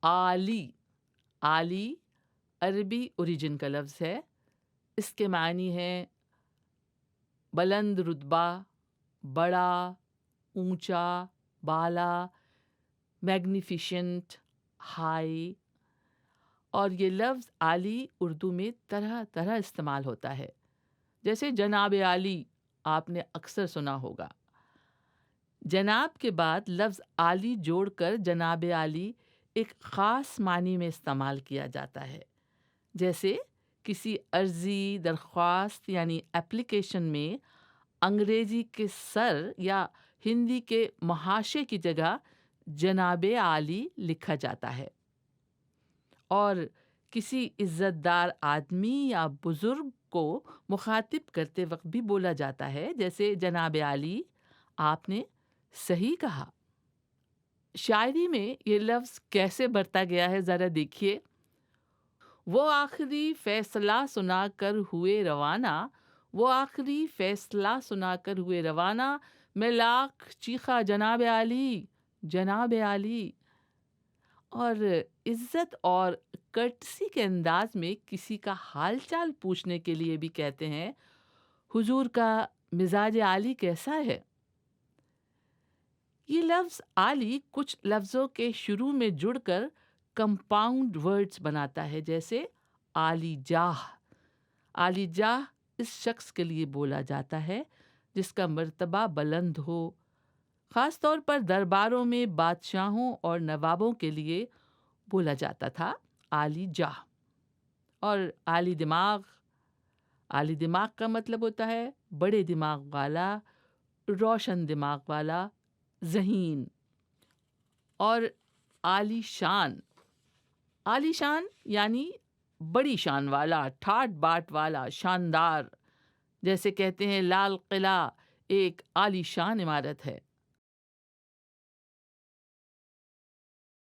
عالی، عالی عربی اوریجن کا لفظ ہے، اس کے معنی ہے بلند رتبہ، بڑا، اونچا، بالا، میگنیفیشنٹ، ہائی. اور یہ لفظ عالی اردو میں طرح طرح استعمال ہوتا ہے، جیسے جناب عالی آپ نے اکثر سنا ہوگا. جناب کے بعد لفظ عالی جوڑ کر جناب عالی ایک خاص معنی میں استعمال کیا جاتا ہے، جیسے کسی عرضی، درخواست یعنی اپلیکیشن میں انگریزی کے سر یا ہندی کے محاشے کی جگہ جناب عالی لکھا جاتا ہے. اور کسی عزت دار آدمی یا بزرگ کو مخاطب کرتے وقت بھی بولا جاتا ہے، جیسے جناب عالی آپ نے صحیح کہا. شاعری میں یہ لفظ کیسے برتا گیا ہے ذرا دیکھیے. وہ آخری فیصلہ سنا کر ہوئے روانہ، وہ آخری فیصلہ سنا کر ہوئے روانہ، میں لاکھ چیخا جناب عالی، جناب عالی. اور عزت اور کرٹسی کے انداز میں کسی کا حال چال پوچھنے کے لیے بھی کہتے ہیں حضور کا مزاج عالی کیسا ہے. یہ لفظ عالی کچھ لفظوں کے شروع میں جڑ کر کمپاؤنڈ ورڈز بناتا ہے، جیسے عالی جاہ. عالی جاہ اس شخص کے لیے بولا جاتا ہے جس کا مرتبہ بلند ہو، خاص طور پر درباروں میں بادشاہوں اور نوابوں کے لیے بولا جاتا تھا عالی جاہ. اور عالی دماغ، عالی دماغ کا مطلب ہوتا ہے بڑے دماغ والا، روشن دماغ والا، ذہین. اور عالی شان، عالی شان یعنی بڑی شان والا، ٹھاٹ باٹ والا، شاندار. جیسے کہتے ہیں لال قلعہ ایک عالی شان عمارت ہے.